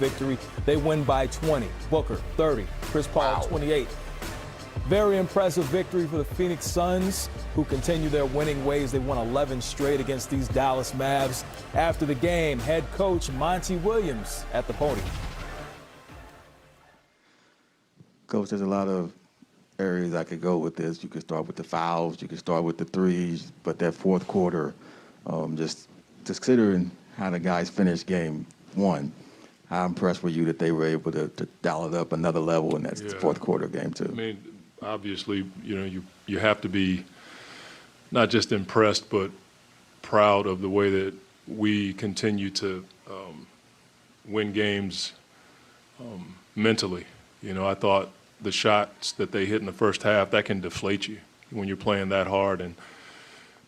victory. They win by 20. Booker, 30. Chris Paul, 28. Very impressive victory for the Phoenix Suns, who continue their winning ways. They won 11 straight against these Dallas Mavs. After the game, head coach Monty Williams at the podium. Coach, there's a lot of areas I could go with this. You could start with the fouls, you could start with the threes, but that fourth quarter, just considering how the guys finished game one, how impressed were you that they were able to dial it up another level in that fourth quarter game two? I mean, obviously, you have to be not just impressed, but proud of the way that we continue to win games mentally. I thought the shots that they hit in the first half, that can deflate you when you're playing that hard, and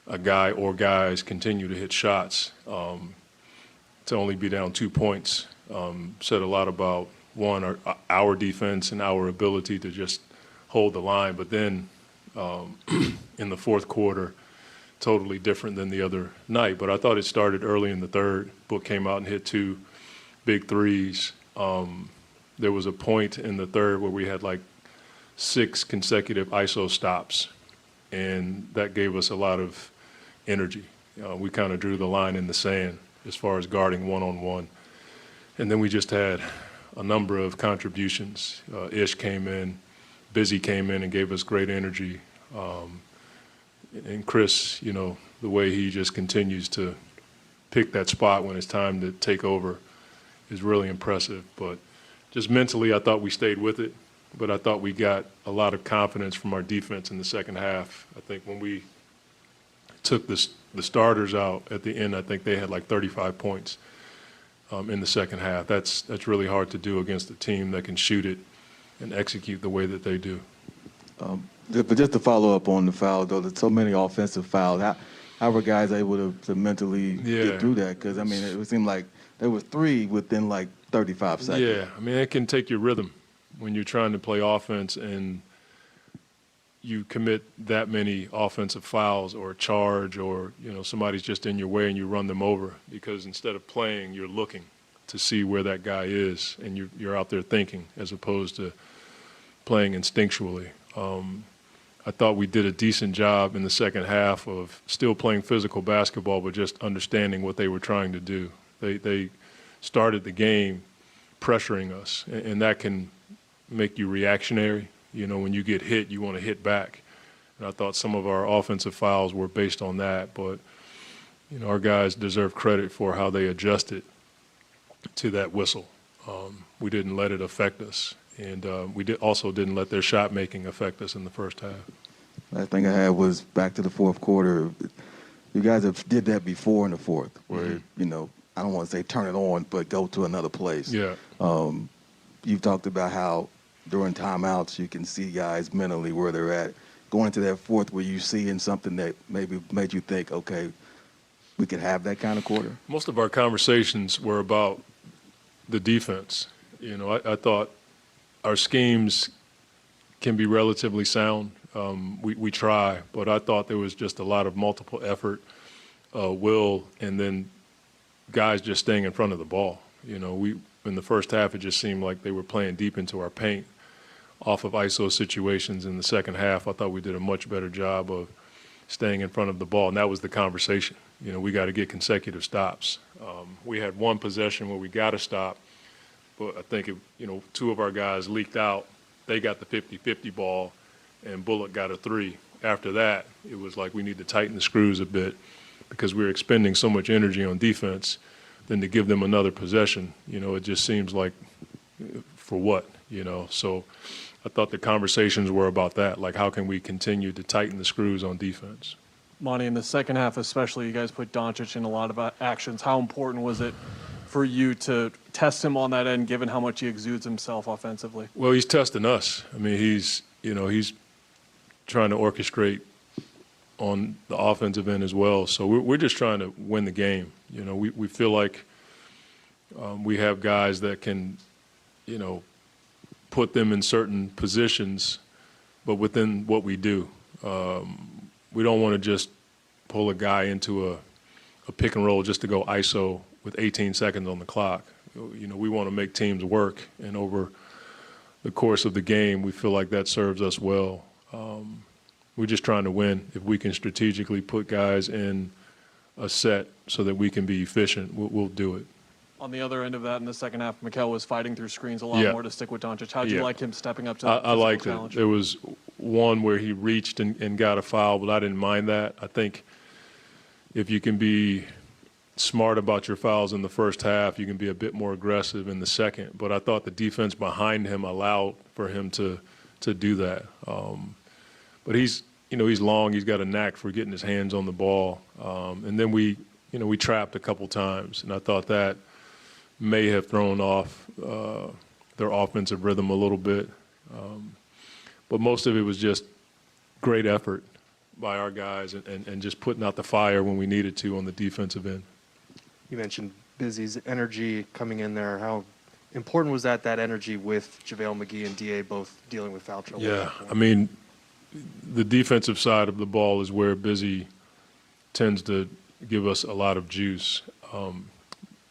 a guy or guys continue to hit shots. To only be down 2 points said a lot about, one, our defense and our ability to just hold the line. But then in the fourth quarter, totally different than the other night. But I thought it started early in the third. Book came out and hit 2 big threes. There was a point in the third where we had like 6 consecutive ISO stops, and that gave us a lot of energy. We kind of drew the line in the sand as far as guarding one-on-one. And then we just had a number of contributions. Ish came in, Busy came in and gave us great energy. And Chris, the way he just continues to pick that spot when it's time to take over is really impressive. But just mentally, I thought we stayed with it, but I thought we got a lot of confidence from our defense in the second half. I think when we took the starters out at the end, I think they had like 35 points in the second half. That's really hard to do against a team that can shoot it and execute the way that they do. But just to follow up on the foul, though, there's so many offensive fouls. How were guys able to mentally get through that? Because, I mean, it seemed like there was 3 within like 35 seconds. Yeah, I mean, it can take your rhythm when you're trying to play offense and you commit that many offensive fouls or a charge, or somebody's just in your way and you run them over, because instead of playing, you're looking to see where that guy is, and you're out there thinking as opposed to playing instinctually. I thought we did a decent job in the second half of still playing physical basketball, but just understanding what they were trying to do. They started the game pressuring us, and that can make you reactionary. When you get hit, you want to hit back. And I thought some of our offensive fouls were based on that, but our guys deserve credit for how they adjusted to that whistle. We didn't let it affect us, and we also didn't let their shot making affect us in the first half. Last thing I had was back to the fourth quarter. You guys have did that before in the fourth, where I don't want to say turn it on, but go to another place. Yeah. You've talked about how during timeouts you can see guys mentally where they're at. Going into that fourth, were you seeing something that maybe made you think, okay, we could have that kind of quarter? Most of our conversations were about the defense. I thought our schemes can be relatively sound. We try, but I thought there was just a lot of multiple effort, will, and then guys just staying in front of the ball. In the first half, it just seemed like they were playing deep into our paint off of ISO situations. In the second half, I thought we did a much better job of staying in front of the ball, and that was the conversation. We got to get consecutive stops. We had one possession where we got a stop, but I think 2 of our guys leaked out. They got the 50-50 ball, and Bullock got a 3. After that, it was like we need to tighten the screws a bit because we were expending so much energy on defense. Then to give them another possession, it just seems like, for what, So I thought the conversations were about that, like how can we continue to tighten the screws on defense. Monty, in the second half especially, you guys put Doncic in a lot of actions. How important was it for you to test him on that end, given how much he exudes himself offensively? Well, he's testing us. I mean, he's trying to orchestrate on the offensive end as well. So we're just trying to win the game. We feel like we have guys that can, put them in certain positions, but within what we do. We don't want to just pull a guy into a pick and roll just to go ISO with 18 seconds on the clock. we want to make teams work, and over the course of the game, we feel like that serves us well. We're just trying to win. If we can strategically put guys in a set so that we can be efficient, we'll do it. On the other end of that, in the second half, Mikal was fighting through screens a lot more to stick with Doncic. How'd you like him stepping up to that I liked challenge? it. There was one where he reached and got a foul, but I didn't mind that. I think if you can be smart about your fouls in the first half, you can be a bit more aggressive in the second. But I thought the defense behind him allowed for him to do that. But he's long. He's got a knack for getting his hands on the ball. And then we trapped a couple times, and I thought that may have thrown off their offensive rhythm a little bit. But most of it was just great effort by our guys and just putting out the fire when we needed to on the defensive end. You mentioned Busy's energy coming in there. How important was that energy with JaVale McGee and DA both dealing with foul trouble? Yeah, I mean, the defensive side of the ball is where Busy tends to give us a lot of juice.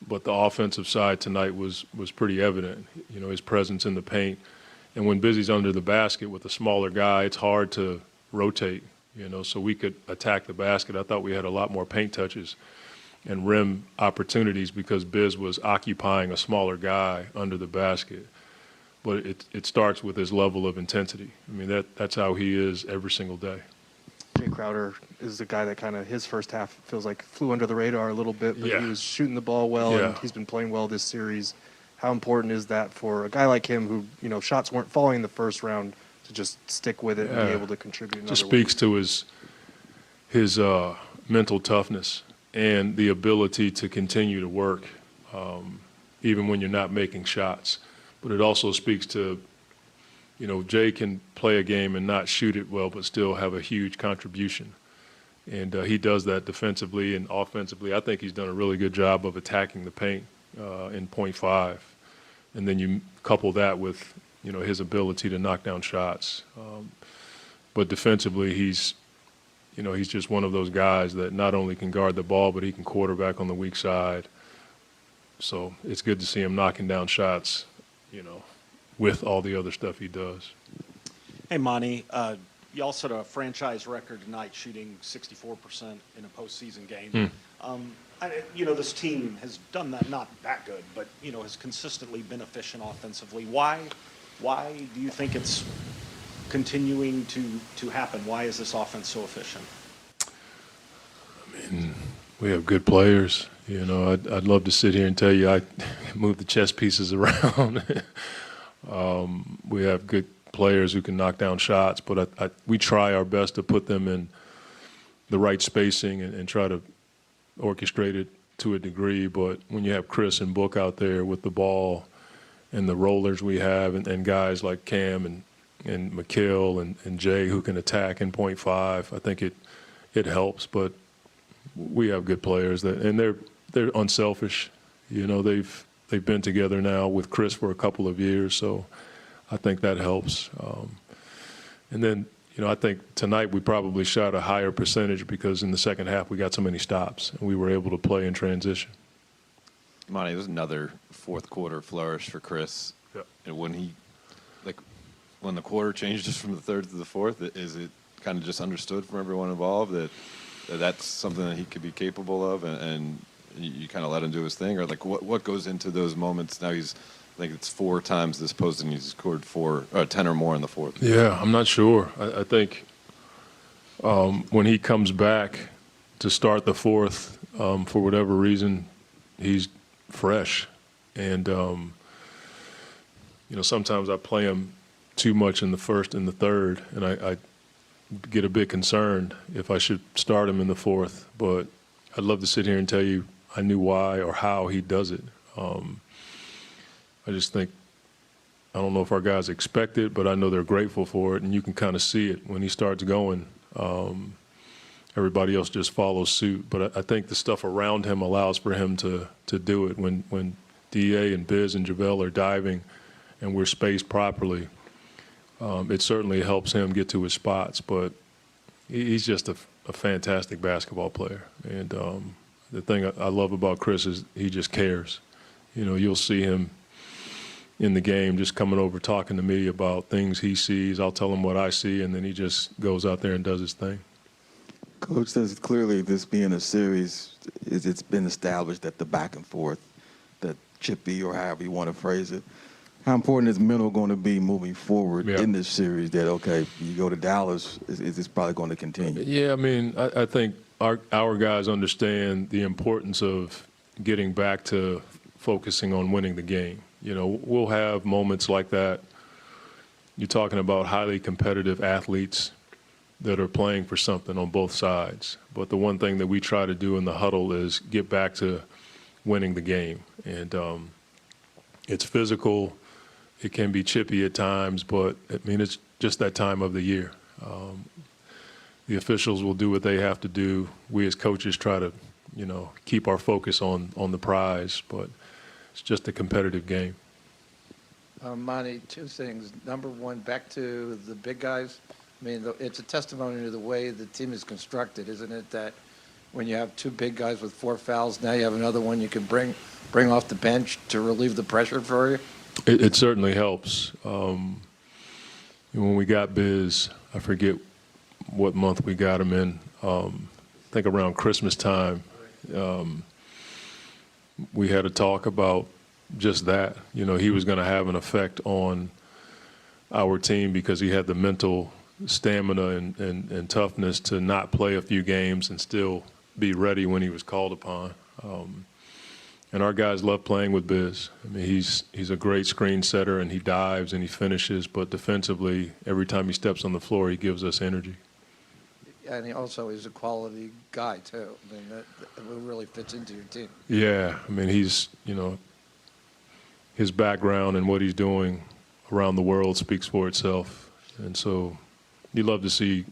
But the offensive side tonight was pretty evident, his presence in the paint. And when Busy's under the basket with a smaller guy, it's hard to rotate, so we could attack the basket. I thought we had a lot more paint touches and rim opportunities because Biz was occupying a smaller guy under the basket. But it starts with his level of intensity. I mean, that's how he is every single day. Jay Crowder is the guy that kind of his first half feels like flew under the radar a little bit, but he was shooting the ball well, and he's been playing well this series. How important is that for a guy like him who, shots weren't falling in the first round to just stick with it and be able to contribute in other ways? Just speaks to his mental toughness and the ability to continue to work even when you're not making shots. But it also speaks to, Jay can play a game and not shoot it well, but still have a huge contribution. And he does that defensively and offensively. I think he's done a really good job of attacking the paint in .5. And then you couple that with, his ability to knock down shots. But defensively, he's just one of those guys that not only can guard the ball, but he can quarterback on the weak side. So it's good to see him knocking down shots, with all the other stuff he does. Hey, Monty, y'all set a franchise record tonight shooting 64% in a postseason game. This team has done that, not that good, but, has consistently been efficient offensively. Why do you think it's continuing to happen? Why is this offense so efficient? I mean, we have good players. I'd love to sit here and tell you I move the chess pieces around. We have good players who can knock down shots, but we try our best to put them in the right spacing and try to orchestrate it to a degree. But when you have Chris and Book out there with the ball and the rollers we have and guys like Cam and McKill and Jay who can attack in .5, I think it helps. But we have good players and they're unselfish. They've been together now with Chris for a couple of years, so I think that helps. And then, I think tonight we probably shot a higher percentage because in the second half we got so many stops and we were able to play in transition. Monty, it was another fourth quarter flourish for Chris. Yep. And when the quarter changes from the third to the fourth, is it kind of just understood from everyone involved that that's something that he could be capable of and you kind of let him do his thing? Or what goes into those moments? Now I think it's 4 times this post and he's scored 10 or more in the fourth. Yeah, I'm not sure. I think when he comes back to start the fourth, for whatever reason, he's fresh. And, sometimes I play him too much in the first and the third, and I get a bit concerned if I should start him in the fourth. But I'd love to sit here and tell you I knew why or how he does it. I just think, I don't know if our guys expect it, but I know they're grateful for it, and you can kind of see it when he starts going. Everybody else just follows suit. But I think the stuff around him allows for him to do it. When DA and Biz and JaVale are diving and we're spaced properly, it certainly helps him get to his spots. But he's just a fantastic basketball player. And the thing I love about Chris is he just cares. you'll see him in the game just coming over talking to me about things he sees. I'll tell him what I see, and then he just goes out there and does his thing. Coach says clearly this being a series, it's been established that the back and forth, that chippy or however you want to phrase it, how important is mental going to be moving forward in this series that, okay, you go to Dallas, is this probably going to continue? Yeah, I mean, I think our guys understand the importance of getting back to focusing on winning the game. We'll have moments like that. You're talking about highly competitive athletes that are playing for something on both sides. But the one thing that we try to do in the huddle is get back to winning the game. And it's physical. It can be chippy at times, but it's just that time of the year. The officials will do what they have to do. We as coaches try to, keep our focus on the prize, but it's just a competitive game. Monty, two things. Number one, back to the big guys. I mean, it's a testimony to the way the team is constructed, isn't it? That when you have two big guys with 4 fouls, now you have another one you can bring off the bench to relieve the pressure for you. It certainly helps. When we got Biz, I forget what month we got him in. I think around Christmas time, we had a talk about just that. He was going to have an effect on our team because he had the mental stamina and toughness to not play a few games and still be ready when he was called upon. And our guys love playing with Biz. I mean, he's a great screen setter, and he dives and he finishes, but defensively, every time he steps on the floor, he gives us energy. And he also is a quality guy, too. I mean, that really fits into your team. Yeah, I mean, he's, his background and what he's doing around the world speaks for itself. And so you love to see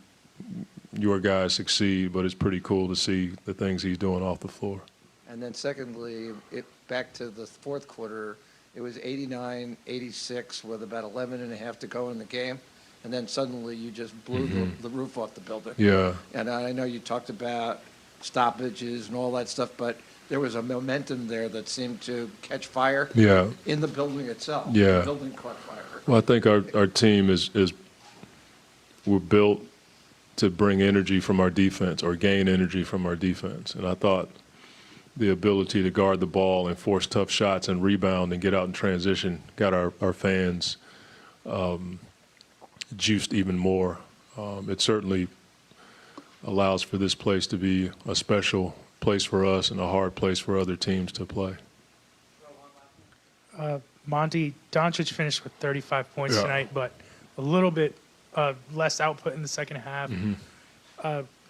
your guys succeed, but it's pretty cool to see the things he's doing off the floor. And then secondly, back to the fourth quarter, it was 89-86 with about 11 and a half to go in the game. And then suddenly you just blew the roof off the building. Yeah. And I know you talked about stoppages and all that stuff, but there was a momentum there that seemed to catch fire in the building itself. Yeah. The building caught fire. Well, I think our team we're built to bring energy from our defense or gain energy from our defense. And I thought the ability to guard the ball and force tough shots and rebound and get out in transition got our fans juiced even more. It certainly allows for this place to be a special place for us and a hard place for other teams to play. Monty, Doncic finished with 35 points tonight, but a little bit less output in the second half.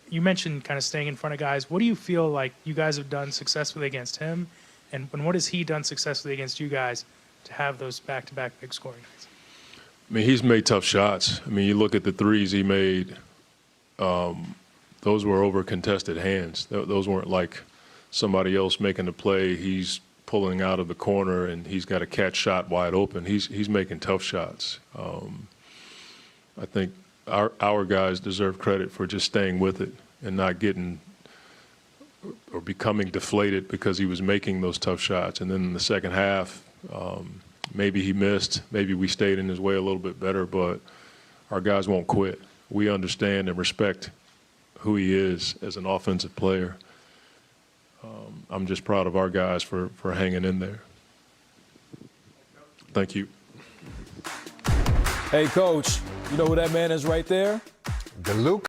You mentioned kind of staying in front of guys. What do you feel like you guys have done successfully against him, and what has he done successfully against you guys to have those back-to-back big scoring nights? I mean, he's made tough shots. I mean, you look at the threes he made, those were over contested hands. Those weren't like somebody else making the play. He's pulling out of the corner and he's got a catch shot wide open. He's making tough shots. I think our guys deserve credit for just staying with it and not getting or becoming deflated because he was making those tough shots. And then in the second half, maybe he missed. Maybe we stayed in his way a little bit better, but our guys won't quit. We understand and respect who he is as an offensive player. I'm just proud of our guys for hanging in there. Thank you. Hey, Coach, you know who that man is right there? The Luke.